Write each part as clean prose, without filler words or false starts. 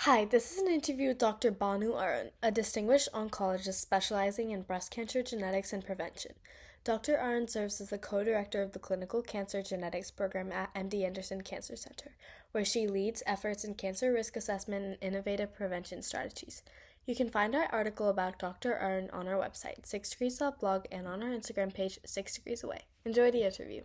Hi, this is an interview with Dr. Banu Arun, a distinguished oncologist specializing in breast cancer genetics and prevention. Dr. Arun serves as the co-director of the Clinical Cancer Genetics Program at MD Anderson Cancer Center, where she leads efforts in cancer risk assessment and innovative prevention strategies. You can find our article about Dr. Arun on our website, 6degrees.blog, and on our Instagram page, 6 Degrees Away. Enjoy the interview.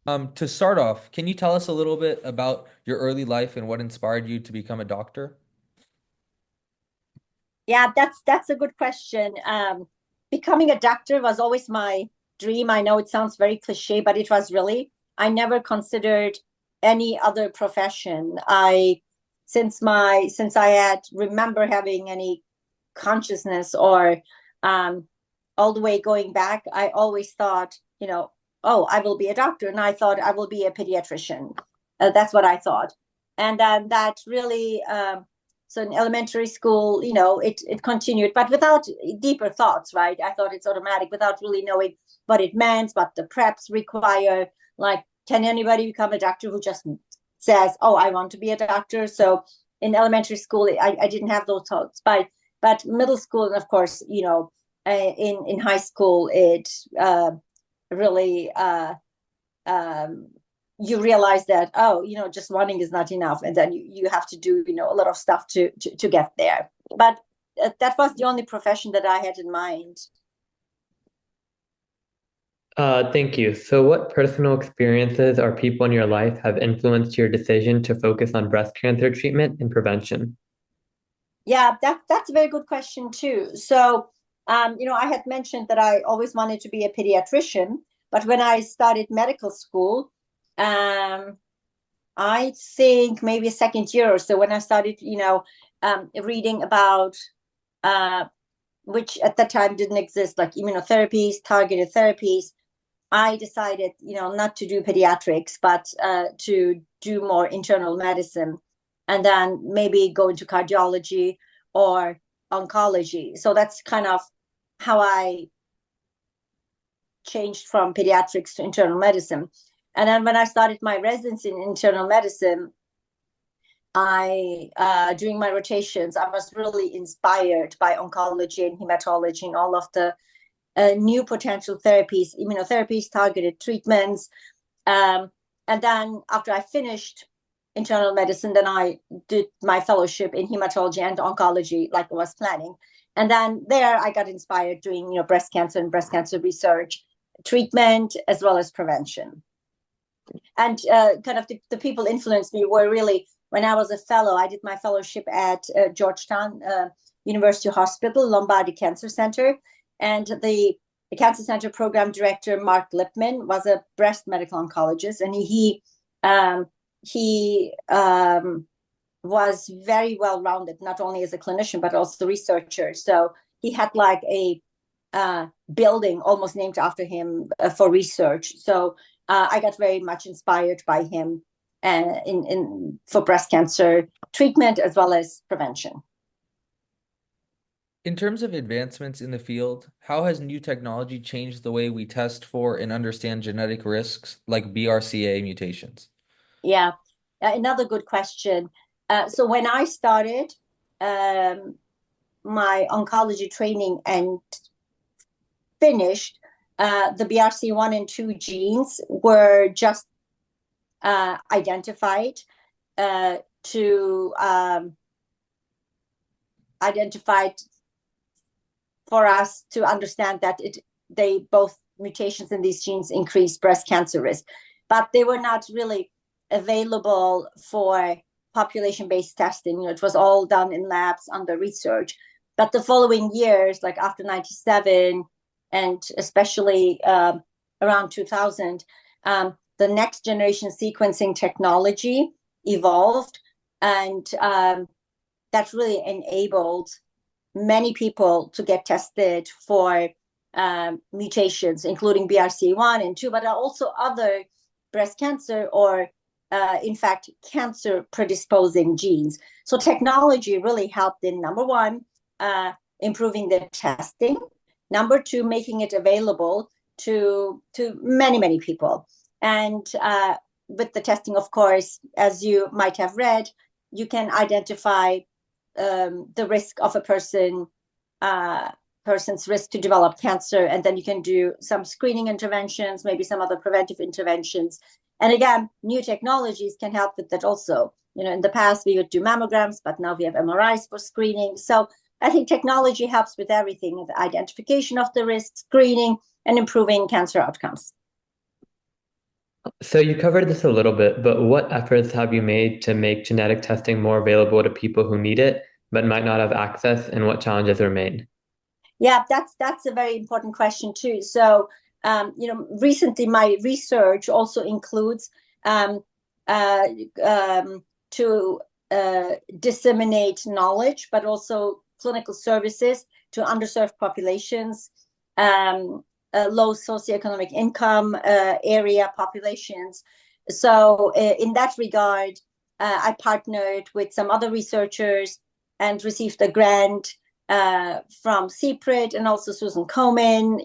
To start off, can you tell us a little bit about your early life and what inspired you to become a doctor? Yeah, that's a good question. Becoming a doctor was always my dream. I know it sounds very cliche, but it was really. I never considered any other profession. Since I had remember having any consciousness or um, all the way going back, I always thought, oh, I will be a doctor, and I thought I will be a pediatrician. That's what I thought, and then that really. So in elementary school, it continued, but without deeper thoughts, right? I thought it's automatic without really knowing what it meant, what the preps require. Like, can anybody become a doctor who just says, oh, I want to be a doctor? So in elementary school, I didn't have those thoughts. But middle school, and of course, in high school, it really you realize that, oh, just running is not enough, and then you have to do a lot of stuff to get there. But that was the only profession that I had in mind. Thank you. So, what personal experiences or people in your life have influenced your decision to focus on breast cancer treatment and prevention? Yeah, that's a very good question too. So I had mentioned that I always wanted to be a pediatrician, but when I started medical school, um, I think maybe a second year or so, when I started, reading about which at that time didn't exist, like immunotherapies, targeted therapies. I decided, not to do pediatrics, but to do more internal medicine, and then maybe go into cardiology or oncology. So that's kind of how I changed from pediatrics to internal medicine. And then when I started my residency in internal medicine, I during my rotations, I was really inspired by oncology and hematology and all of the new potential therapies, immunotherapies, targeted treatments. And then after I finished internal medicine, then I did my fellowship in hematology and oncology, like I was planning. And then there I got inspired doing, breast cancer and breast cancer research, treatment, as well as prevention. And kind of the people influenced me were really, when I was a fellow, I did my fellowship at Georgetown University Hospital, Lombardi Cancer Center. And the Cancer Center program director, Mark Lipman, was a breast medical oncologist. And he was very well rounded, not only as a clinician, but also a researcher. So he had like a building almost named after him for research. So I got very much inspired by him in for breast cancer treatment as well as prevention. In terms of advancements in the field, how has new technology changed the way we test for and understand genetic risks like BRCA mutations? Yeah, another good question. So when I started um, my oncology training and finished, the BRCA1 and 2 genes were just identified to identified for us to understand that they both mutations in these genes increase breast cancer risk, but they were not really available for population-based testing. It was all done in labs under research. But the following years, like after 97 and especially around 2000, the next generation sequencing technology evolved, and that really enabled many people to get tested for mutations, including BRCA1 and 2, but also other breast cancer or, in fact, cancer predisposing genes. So technology really helped in number one, improving the testing, number two, making it available to many, many people. And with the testing, of course, as you might have read, you can identify the risk of a person's risk to develop cancer, and then you can do some screening interventions, maybe some other preventive interventions. And again, new technologies can help with that also. In the past we would do mammograms, but now we have MRIs for screening. So I think technology helps with everything, the identification of the risk, screening, and improving cancer outcomes. So you covered this a little bit, but what efforts have you made to make genetic testing more available to people who need it, but might not have access, and what challenges remain? Yeah, that's a very important question too. So, recently my research also includes to disseminate knowledge, but also clinical services to underserved populations, low socioeconomic income area populations. So in that regard, I partnered with some other researchers and received a grant from CPRIT and also Susan Komen,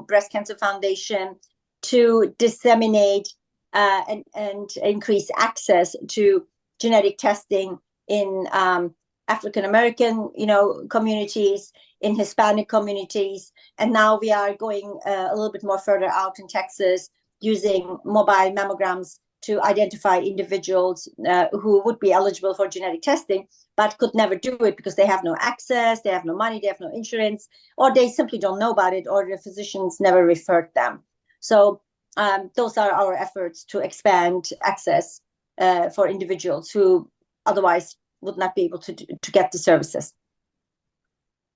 Breast Cancer Foundation, to disseminate and increase access to genetic testing in African American, communities, in Hispanic communities, and now we are going a little bit more further out in Texas, using mobile mammograms to identify individuals who would be eligible for genetic testing, but could never do it because they have no access, they have no money, they have no insurance, or they simply don't know about it, or the physicians never referred them. So those are our efforts to expand access for individuals who otherwise would not be able to get the services.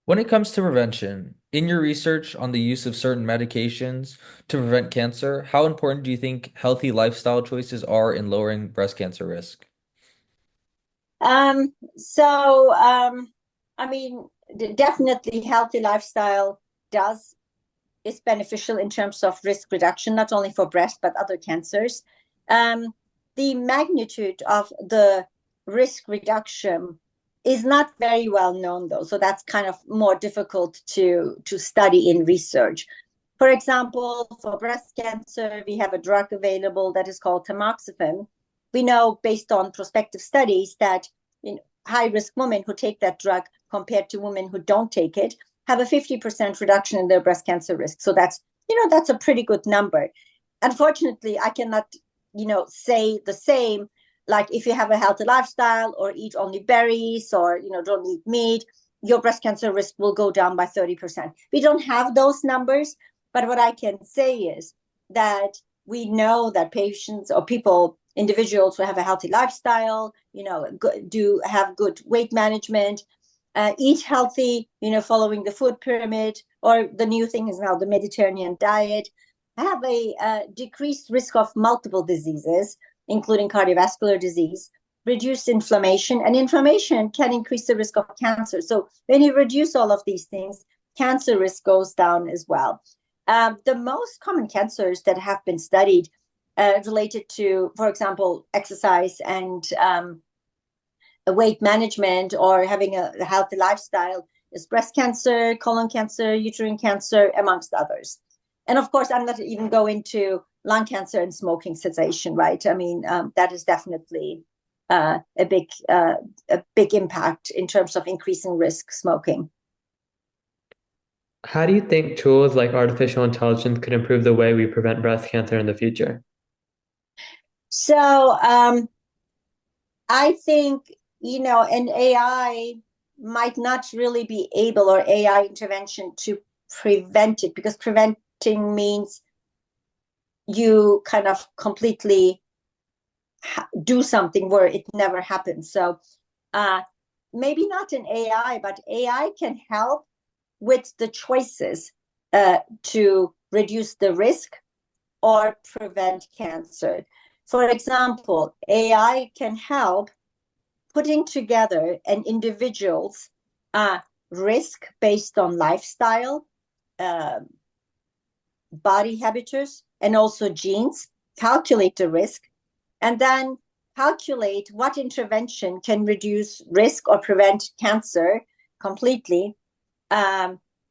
When it comes to prevention, in your research on the use of certain medications to prevent cancer, how important do you think healthy lifestyle choices are in lowering breast cancer risk? Definitely healthy lifestyle is beneficial in terms of risk reduction, not only for breast, but other cancers. The magnitude of the risk reduction is not very well known, though. So that's kind of more difficult to study in research. For example, for breast cancer, we have a drug available that is called tamoxifen. We know based on prospective studies that high-risk women who take that drug compared to women who don't take it have a 50% reduction in their breast cancer risk. So that's a pretty good number. Unfortunately, I cannot, say the same, like if you have a healthy lifestyle or eat only berries or, don't eat meat, your breast cancer risk will go down by 30%. We don't have those numbers, but what I can say is that we know that patients or individuals who have a healthy lifestyle, do have good weight management, eat healthy, following the food pyramid, or the new thing is now the Mediterranean diet, have a decreased risk of multiple diseases, including cardiovascular disease, reduced inflammation, and inflammation can increase the risk of cancer. So when you reduce all of these things, cancer risk goes down as well. The most common cancers that have been studied related to, for example, exercise and weight management or having a healthy lifestyle is breast cancer, colon cancer, uterine cancer, amongst others. And of course, I'm not even going to lung cancer and smoking cessation, right? That is definitely a big impact in terms of increasing risk smoking. How do you think tools like artificial intelligence could improve the way we prevent breast cancer in the future? So I think, an AI might not really be able, or AI intervention, to prevent it, because preventing means you kind of completely do something where it never happens. So maybe not an AI, but AI can help with the choices to reduce the risk or prevent cancer. For example, AI can help putting together an individual's risk based on lifestyle, body habitus, and also genes, calculate the risk, and then calculate what intervention can reduce risk or prevent cancer completely,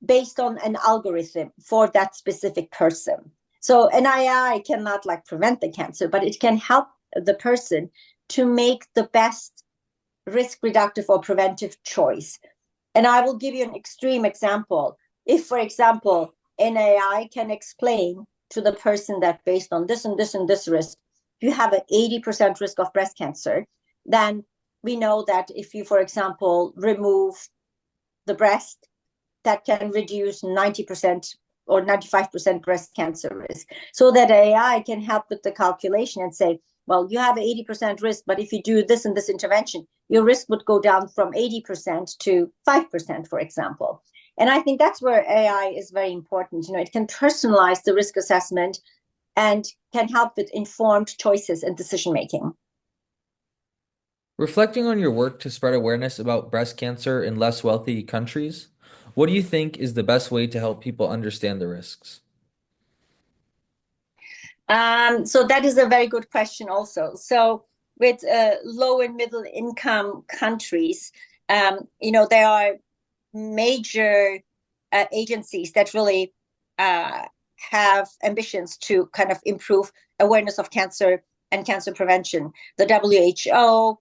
based on an algorithm for that specific person. So an AI cannot prevent the cancer, but it can help the person to make the best risk reductive or preventive choice. And I will give you an extreme example. If, for example, an AI can explain to the person that based on this and this and this risk, you have an 80% risk of breast cancer, then we know that if you, for example, remove the breast, that can reduce 90% or 95% breast cancer risk. So that AI can help with the calculation and say, well, you have an 80% risk, but if you do this and this intervention, your risk would go down from 80% to 5%, for example. And I think that's where AI is very important. You know, it can personalize the risk assessment and can help with informed choices and decision making. Reflecting on your work to spread awareness about breast cancer in less wealthy countries, what do you think is the best way to help people understand the risks? So that is a very good question also. So with low and middle income countries, there are major agencies that really have ambitions to kind of improve awareness of cancer and cancer prevention. The WHO,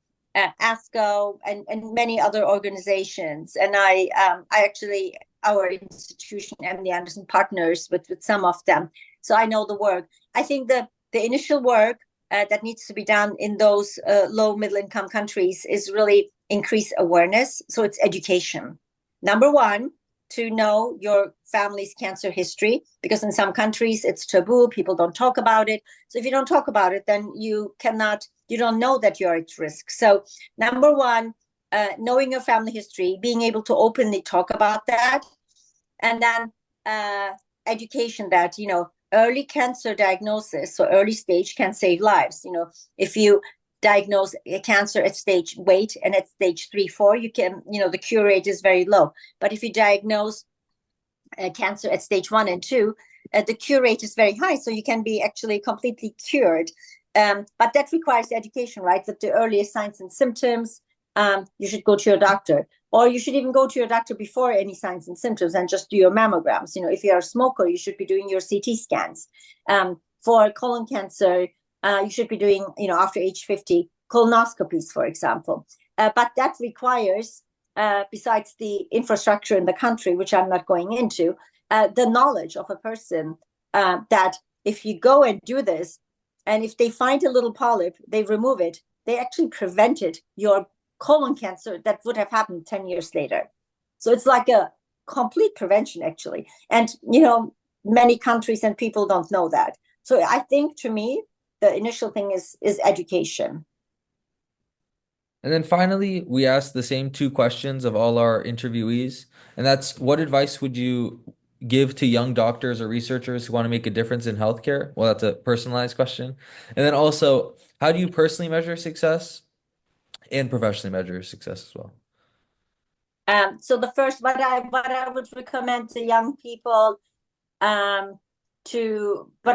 ASCO, and many other organizations. And I actually, our institution, MD Anderson, partners with some of them. So I know the work. I think the initial work that needs to be done in those low middle income countries is really increase awareness. So it's education. Number one, to know your family's cancer history, because in some countries it's taboo, people don't talk about it. So if you don't talk about it, then you don't know that you're at risk. So number one, knowing your family history, being able to openly talk about that, and then education that, early cancer diagnosis, so early stage, can save lives. If you diagnose a cancer at stage, wait, and at stage 3, 4, you can, the cure rate is very low. But if you diagnose cancer at stage 1 and 2, the cure rate is very high. So you can be actually completely cured. But that requires education, right? With the earliest signs and symptoms, you should go to your doctor. Or you should even go to your doctor before any signs and symptoms and just do your mammograms. If you're a smoker, you should be doing your CT scans. For colon cancer, you should be doing, after age 50, colonoscopies, for example. But that requires, besides the infrastructure in the country, which I'm not going into, the knowledge of a person that if you go and do this, and if they find a little polyp, they remove it, they actually prevented your colon cancer that would have happened 10 years later. So it's like a complete prevention, actually. And, many countries and people don't know that. So I think, to me, the initial thing is education. And then finally, we ask the same 2 questions of all our interviewees, and that's, what advice would you give to young doctors or researchers who want to make a difference in healthcare? Well, that's a personalized question. And then also, how do you personally measure success and professionally measure success as well? So the first, what I would recommend to young people, what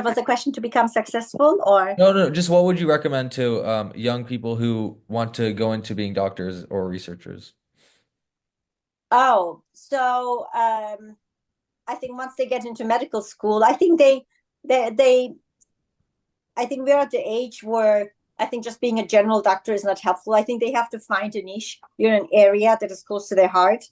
was the question, to become successful, or? No, just what would you recommend to young people who want to go into being doctors or researchers? Oh, so I think once they get into medical school, I think I think we're at the age where I think just being a general doctor is not helpful. I think they have to find a niche, an area that is close to their heart,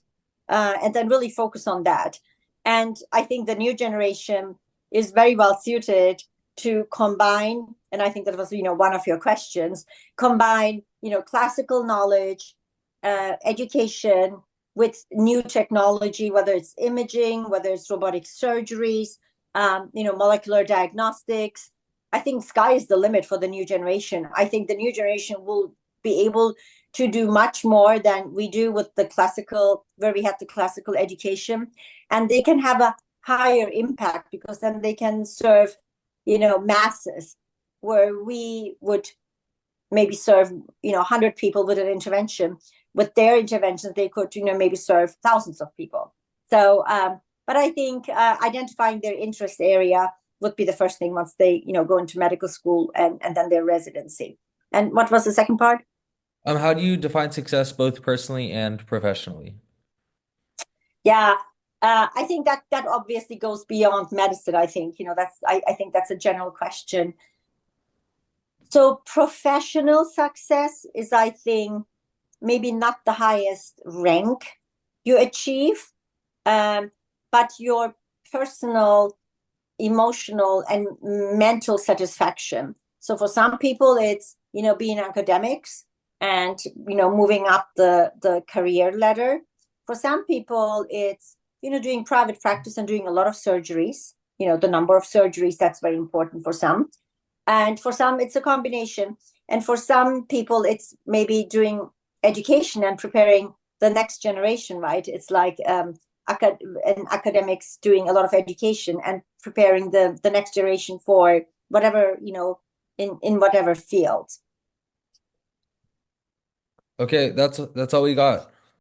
and then really focus on that. And I think the new generation is very well suited to combine, and I think that was, one of your questions, combine, classical knowledge, education with new technology, whether it's imaging, whether it's robotic surgeries, molecular diagnostics. I think sky is the limit for the new generation. I think the new generation will be able to do much more than we do with the classical, where we had the classical education, and they can have a higher impact because then they can serve, masses, where we would maybe serve, 100 people with an intervention. With their interventions, they could, maybe serve thousands of people. So, but I think identifying their interest area would be the first thing once they, go into medical school and then their residency. And what was the second part? How do you define success both personally and professionally? Yeah, I think that obviously goes beyond medicine. I think, I think that's a general question. So professional success is, I think, maybe not the highest rank you achieve, but your personal, emotional, and mental satisfaction. So for some people, it's, being academics and, moving up the career ladder. For some people, it's, doing private practice and doing a lot of surgeries, the number of surgeries, that's very important for some. And for some, it's a combination. And for some people, it's maybe doing education and preparing the next generation, right? It's like academics doing a lot of education and preparing the next generation for whatever, in whatever field. Okay, that's all we got.